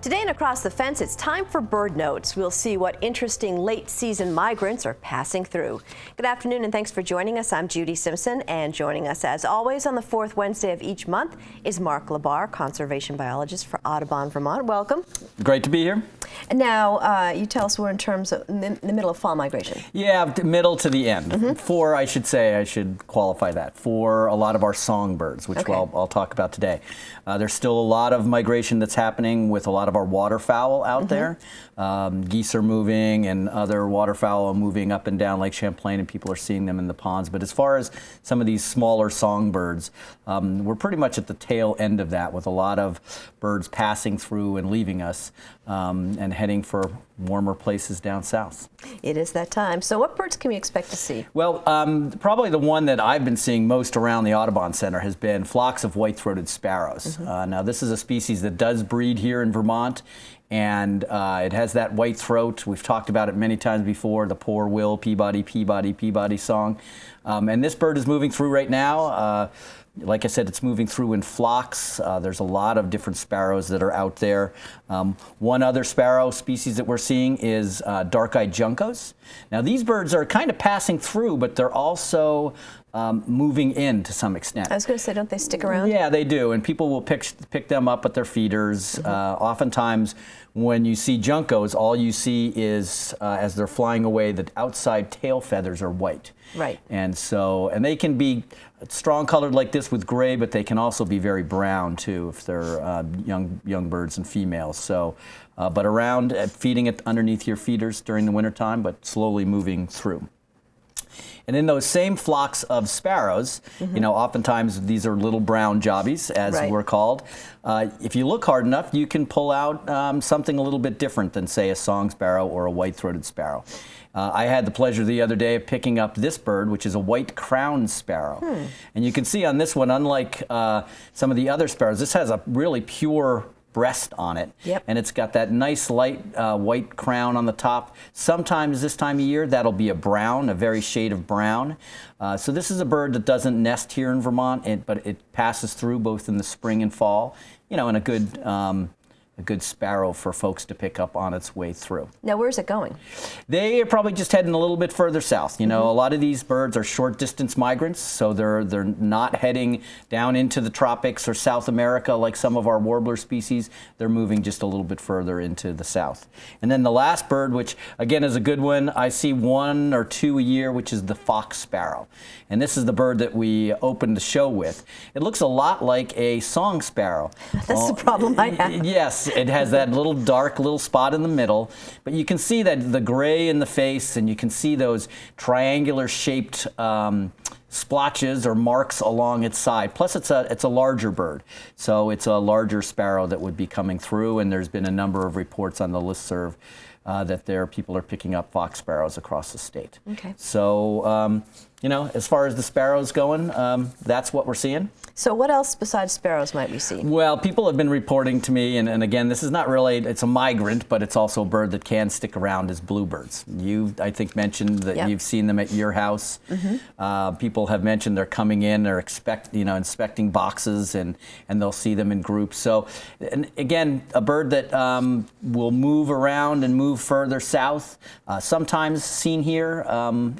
Today and Across the Fence, it's time for Bird Notes. We'll see what interesting late-season migrants are passing through. Good afternoon, and thanks for joining us. I'm Judy Simpson, and joining us, as always, on the fourth Wednesday of each month is Mark LaBarr, conservation biologist for Audubon, Vermont. Welcome. Great to be here. And now, you tell us we're in terms of the middle of fall migration. Yeah, middle to the end. For, I should qualify that, for a lot of our songbirds, which I'll talk about today. There's still a lot of migration that's happening with a lot of our waterfowl out there. Geese are moving and other waterfowl are moving up and down Lake Champlain, and people are seeing them in the ponds. But as far as some of these smaller songbirds, we're pretty much at the tail end of that, with a lot of birds passing through and leaving us and heading for warmer places down south. It is that time. So what birds can we expect to see? Well, probably the one that I've been seeing most around the Audubon Center has been flocks of white-throated sparrows. Now, this is a species that does breed here in Vermont, and it has that white throat. We've talked about it many times before, the poor Will, Peabody, Peabody, Peabody song. And this bird is moving through right now. Like I said, it's moving through in flocks. There's a lot of different sparrows that are out there. One other sparrow species that we're seeing is dark-eyed juncos. Now, these birds are kind of passing through, but they're also moving in to some extent. I was going to say, don't they stick around? Yeah, they do, and people will pick them up at their feeders. Oftentimes, when you see juncos, all you see is, as they're flying away, the outside tail feathers are white. Right. And they can be strong colored like this with gray, but they can also be very brown too if they're young birds and females. So, but around feeding it underneath your feeders during the wintertime, but slowly moving through. And in those same flocks of sparrows, you know, oftentimes these are little brown jobbies, as we're called. If you look hard enough, you can pull out something a little bit different than, say, a song sparrow or a white-throated sparrow. I had the pleasure the other day of picking up this bird, which is a white-crowned sparrow. And you can see on this one, unlike some of the other sparrows, this has a really pure breast on it, and it's got that nice light white crown on the top. Sometimes this time of year that'll be a brown, a very shade of brown. So this is a bird that doesn't nest here in Vermont, but it passes through both in the spring and fall, you know, and a good sparrow for folks to pick up on its way through. Now, where's it going? They are probably just heading a little bit further south. You know, a lot of these birds are short distance migrants, so they're not heading down into the tropics or South America like some of our warbler species. They're moving just a little bit further into the south. And then the last bird, which again is a good one, I see 1 or 2 a year, which is the fox sparrow. And this is the bird that we opened the show with. It looks a lot like a song sparrow. That's the problem I have. Yes. It has that little dark little spot in the middle, but you can see that the gray in the face, and you can see those triangular shaped splotches or marks along its side. Plus, it's a larger bird, so it's a larger sparrow that would be coming through. And there's been a number of reports on the listserv that people are picking up fox sparrows across the state. Okay. So, you know, as far as the sparrows going, that's what we're seeing. So what else besides sparrows might we see? Well, people have been reporting to me, and again, this is not really, it's a migrant, but it's also a bird that can stick around, as bluebirds. You, I think, mentioned that you've seen them at your house. People have mentioned they're coming in, they're inspecting boxes, and they'll see them in groups. So, and again, a bird that will move around and move further south, sometimes seen here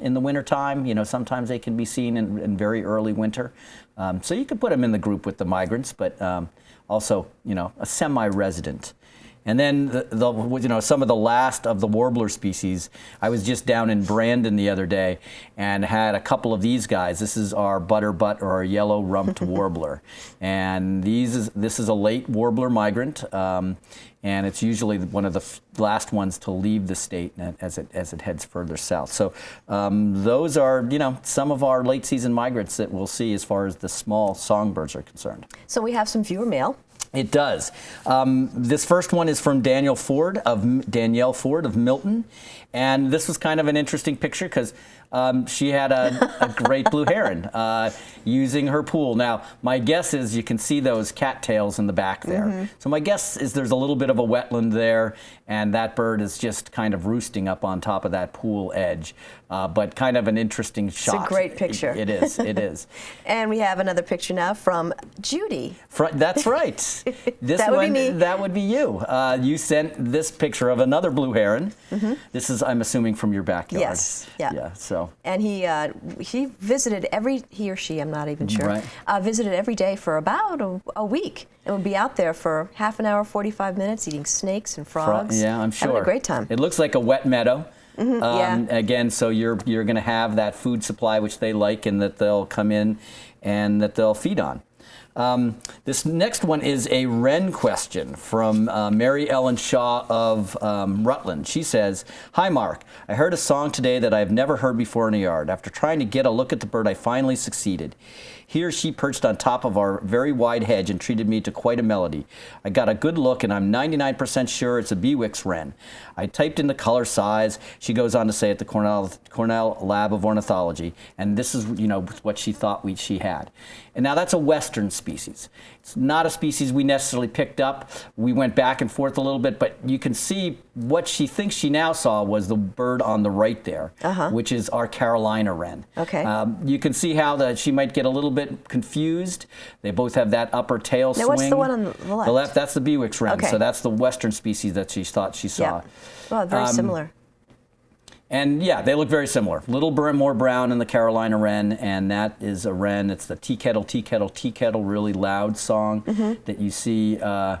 in the wintertime. You know, sometimes they can be seen in very early winter. So you could put them in the group with the migrants, but also, you know, a semi-resident. And then some of the last of the warbler species. I was just down in Brandon the other day and had a couple of these guys. This is our butterbutt, or our yellow-rumped warbler, and this is a late warbler migrant, and it's usually one of the last ones to leave the state as it heads further south. So those are, you know, some of our late season migrants that we'll see as far as the small songbirds are concerned. So we have some viewer mail. It does. This first one is from Danielle Ford of Milton, and this was kind of an interesting picture because she had a great blue heron using her pool. Now, my guess is you can see those cattails in the back there. So my guess is there's a little bit of a wetland there, and that bird is just kind of roosting up on top of that pool edge. But kind of an interesting shot. It's a great picture. It is. It is. And we have another picture now from Judy. That's right. That would be me. That would be you. You sent this picture of another blue heron. This is, I'm assuming, from your backyard. Yes. Yeah. Yeah. So. And he visited he or she, I'm not even sure, Right. visited every day for about a week, and would be out there for half an hour, 45 minutes, eating snakes and frogs. Yeah, I'm sure. Having a great time. It looks like a wet meadow. Yeah. Again, so you're going to have that food supply which they like, and that they'll come in and that they'll feed on. This next one is a wren question from Mary Ellen Shaw of Rutland. She says, "Hi Mark, I heard a song today that I've never heard before in a yard. After trying to get a look at the bird, I finally succeeded. He or she perched on top of our very wide hedge and treated me to quite a melody. I got a good look, and I'm 99% sure it's a Bewick's wren. I typed in the color size," she goes on to say, "at the Cornell Lab of Ornithology, and this is, what she thought she had." And now that's a western species. It's not a species we necessarily picked up. We went back and forth a little bit, but you can see what she thinks she now saw was the bird on the right there, which is our Carolina wren. Okay. You can see how she might get a little bit confused. They both have that upper tail swing. Now, what's the one on the left? The left, that's the Bewick's wren. Okay. So that's the western species that she thought she saw. Yeah. Well, very similar. And yeah, they look very similar. A little more brown in the Carolina wren, and that is a wren. It's the tea kettle, tea kettle, tea kettle, really loud song that you see, off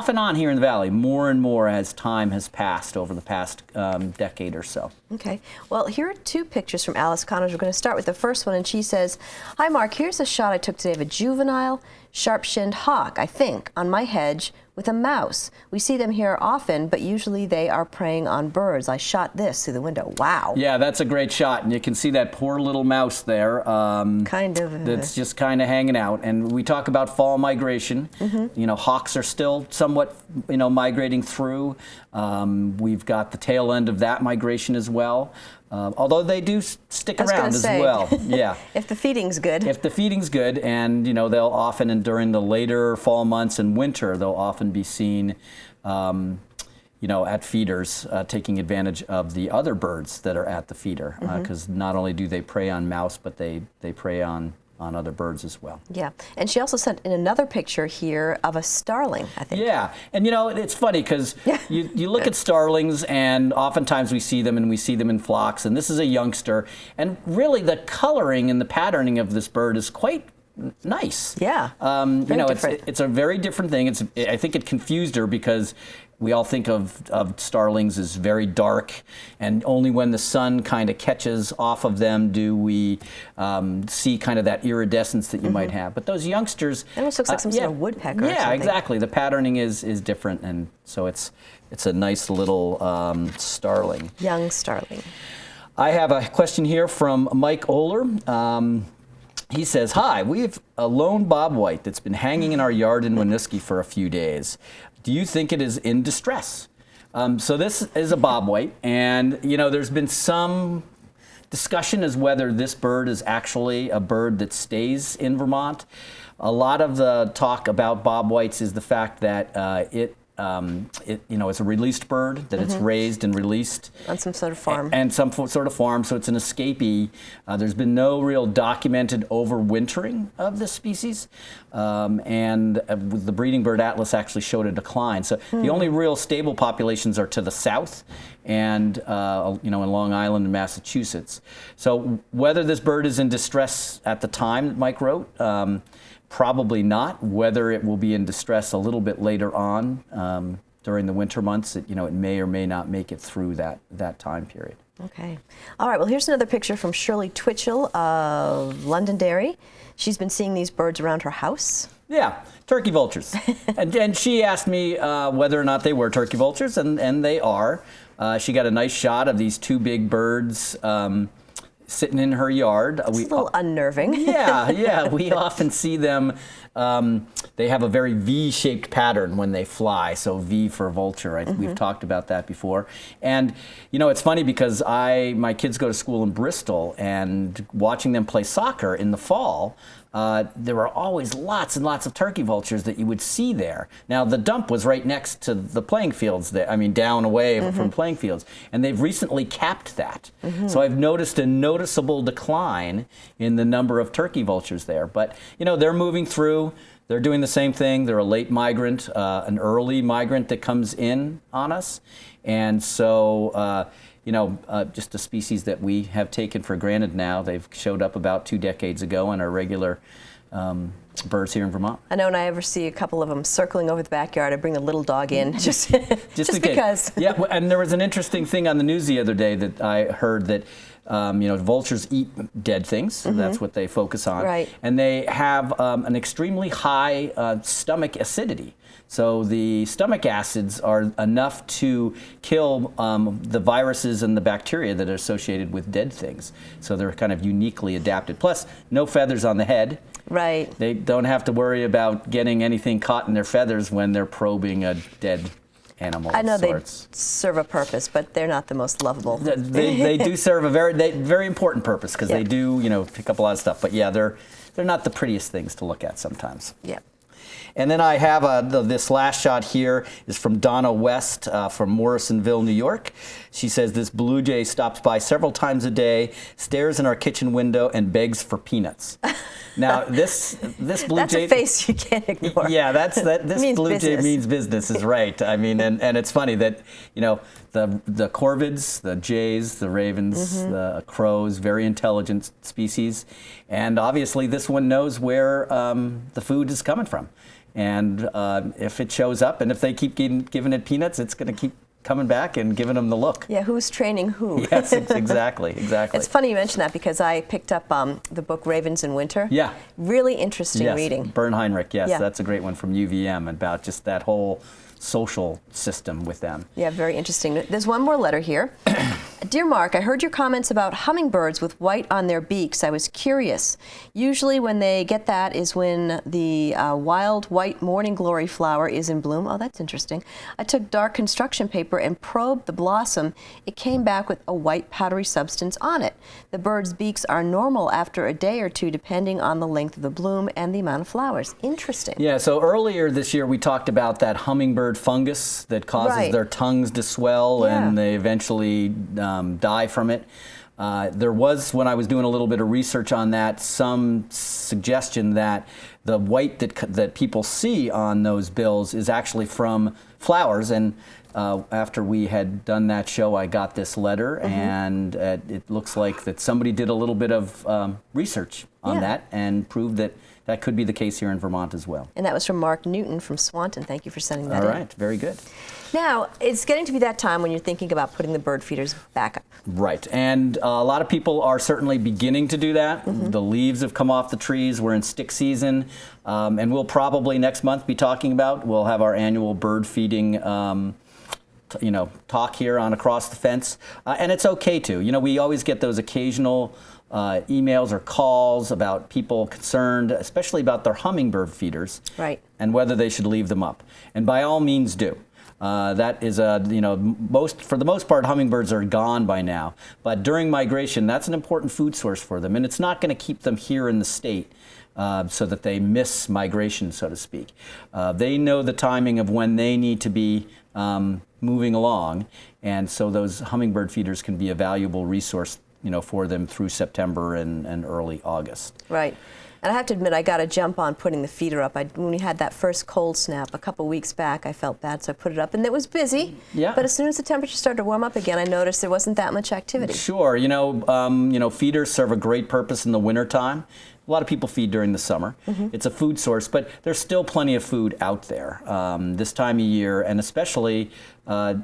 and on here in the valley, more and more as time has passed over the past decade or so. Okay. Well, here are two pictures from Alice Connors. We're going to start with the first one, and she says, "Hi, Mark. Here's a shot I took today of a juvenile sharp-shinned hawk, I think, on my hedge with a mouse. We see them here often, but usually they are preying on birds. I shot this through the window." Wow. Yeah, that's a great shot, and you can see that poor little mouse there. Kind of. That's just kind of hanging out. And we talk about fall migration. Hawks are still somewhat, migrating through. We've got the tail end of that migration as well. Although they do stick around as well. Yeah. If the feeding's good. If the feeding's good, and they'll often, and during the later fall months and winter, they'll often be seen, at feeders, taking advantage of the other birds that are at the feeder, because not only do they prey on mouse, but they prey on other birds as well. Yeah, and she also sent in another picture here of a starling, I think. Yeah, and it's funny because you look at starlings, and oftentimes we see them in flocks, and this is a youngster, and really the coloring and the patterning of this bird is quite nice. Yeah, it's a very different thing. I think it confused her because we all think of starlings as very dark, and only when the sun kind of catches off of them do we see kind of that iridescence that you might have. But those youngsters, it almost looks like some sort of woodpecker. Yeah, exactly. The patterning is different, and so it's a nice little starling. Young starling. I have a question here from Mike Oler. He says, "Hi, we have a lone bobwhite that's been hanging in our yard in Winooski for a few days. Do you think it is in distress?" So this is a bobwhite, and there's been some discussion as whether this bird is actually a bird that stays in Vermont. A lot of the talk about bobwhites is the fact that it's a released bird, that it's raised and released on some sort of farm. And some sort of farm, so it's an escapee. There's been no real documented overwintering of this species, and the breeding bird atlas actually showed a decline. So the only real stable populations are to the south, and in Long Island and Massachusetts. So whether this bird is in distress at the time that Mike wrote, probably not. Whether it will be in distress a little bit later on during the winter months, it may or may not make it through that time period. Okay. All right. Well, here's another picture from Shirley Twitchell of Londonderry. She's been seeing these birds around her house. Yeah, turkey vultures. and she asked me whether or not they were turkey vultures, and they are. She got a nice shot of these two big birds sitting in her yard. It's a little unnerving. Yeah. We often see them. They have a very V-shaped pattern when they fly. So V for vulture. We've talked about that before. And it's funny because my kids go to school in Bristol, and watching them play soccer in the fall, there were always lots and lots of turkey vultures that you would see there. Now, the dump was right next to the playing fields, down away from playing fields. And they've recently capped that. So I've noticed a noticeable decline in the number of turkey vultures there. But, they're moving through. They're doing the same thing. They're a late migrant, an early migrant that comes in on us. And so, just a species that we have taken for granted now. They've showed up about 2 decades ago and are regular birds here in Vermont. I know when I ever see a couple of them circling over the backyard, I bring the little dog in just because. Yeah, and there was an interesting thing on the news the other day that I heard that vultures eat dead things. That's what they focus on. Right. And they have an extremely high stomach acidity. So the stomach acids are enough to kill the viruses and the bacteria that are associated with dead things. So they're kind of uniquely adapted. Plus, no feathers on the head. Right. They don't have to worry about getting anything caught in their feathers when they're probing a dead animal. I know they serve a purpose, but they're not the most lovable. They do serve a very important purpose because they do pick up a lot of stuff. But yeah, they're not the prettiest things to look at sometimes. Yeah. And then I have this last shot here is from Donna West from Morrisonville, New York. She says this blue jay stops by several times a day, stares in our kitchen window, and begs for peanuts. Now this blue that's jay. That's a face you can't ignore. Yeah, this blue jay means business is right. And it's funny that the corvids, the jays, the ravens, the crows, very intelligent species, and obviously this one knows where the food is coming from. And if it shows up, and if they keep giving it peanuts, it's going to keep coming back and giving them the look. Yeah, who's training who? Yes, exactly. It's funny you mention that because I picked up the book Ravens in Winter. Yeah. Really interesting reading. Bernheinrich, yes, that's a great one from UVM about just that whole social system with them. Yeah, very interesting. There's one more letter here. Dear Mark, I heard your comments about hummingbirds with white on their beaks. I was curious. Usually when they get that is when the wild white morning glory flower is in bloom. Oh, that's interesting. I took dark construction paper and probed the blossom. It came back with a white powdery substance on it. The bird's beaks are normal after a day or two depending on the length of the bloom and the amount of flowers. Interesting. Yeah, so earlier this year we talked about that hummingbird fungus that causes their tongues to swell and they eventually die from it. There was, when I was doing a little bit of research on that, some suggestion that the white that people see on those bills is actually from flowers. And after we had done that show, I got this letter, and it looks like that somebody did a little bit of research on that and proved that that could be the case here in Vermont as well. And that was from Mark Newton from Swanton. Thank you for sending that in. All right, very good. Now, it's getting to be that time when you're thinking about putting the bird feeders back up. Right, and a lot of people are certainly beginning to do that. The leaves have come off the trees. We're in stick season, and we'll probably next month be talking about, we'll have our annual bird feeding talk here on Across the Fence, and it's okay to. We always get those occasional emails or calls about people concerned, especially about their hummingbird feeders, and whether they should leave them up. And by all means, do. That is for the most part, hummingbirds are gone by now. But during migration, that's an important food source for them, and it's not going to keep them here in the state so that they miss migration, so to speak. They know the timing of when they need to be moving along, and so those hummingbird feeders can be a valuable resource for them through September and early August. Right. And I have to admit, I got a jump on putting the feeder up. When we had that first cold snap a couple weeks back, I felt bad, so I put it up, and it was busy. Yeah. But as soon as the temperature started to warm up again, I noticed there wasn't that much activity. Sure. Feeders serve a great purpose in the wintertime. A lot of people feed during the summer. It's a food source, but there's still plenty of food out there this time of year, and especially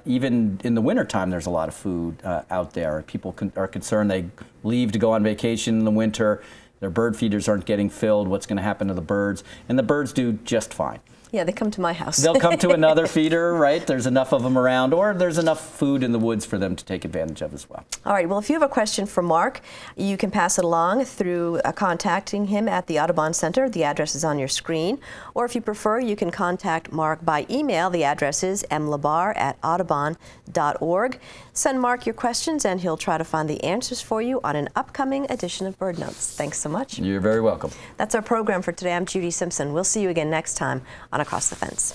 even in the wintertime, there's a lot of food out there. People are concerned they leave to go on vacation in the winter. Their bird feeders aren't getting filled. What's going to happen to the birds? And the birds do just fine. Yeah, they come to my house. They'll come to another feeder, right? There's enough of them around, or there's enough food in the woods for them to take advantage of as well. All right, well, if you have a question for Mark, you can pass it along through contacting him at the Audubon Center. The address is on your screen. Or if you prefer, you can contact Mark by email. The address is mlabarr@audubon.org. Send Mark your questions, and he'll try to find the answers for you on an upcoming edition of Bird Notes. Thanks so much. You're very welcome. That's our program for today. I'm Judy Simpson. We'll see you again next time on Across the Fence.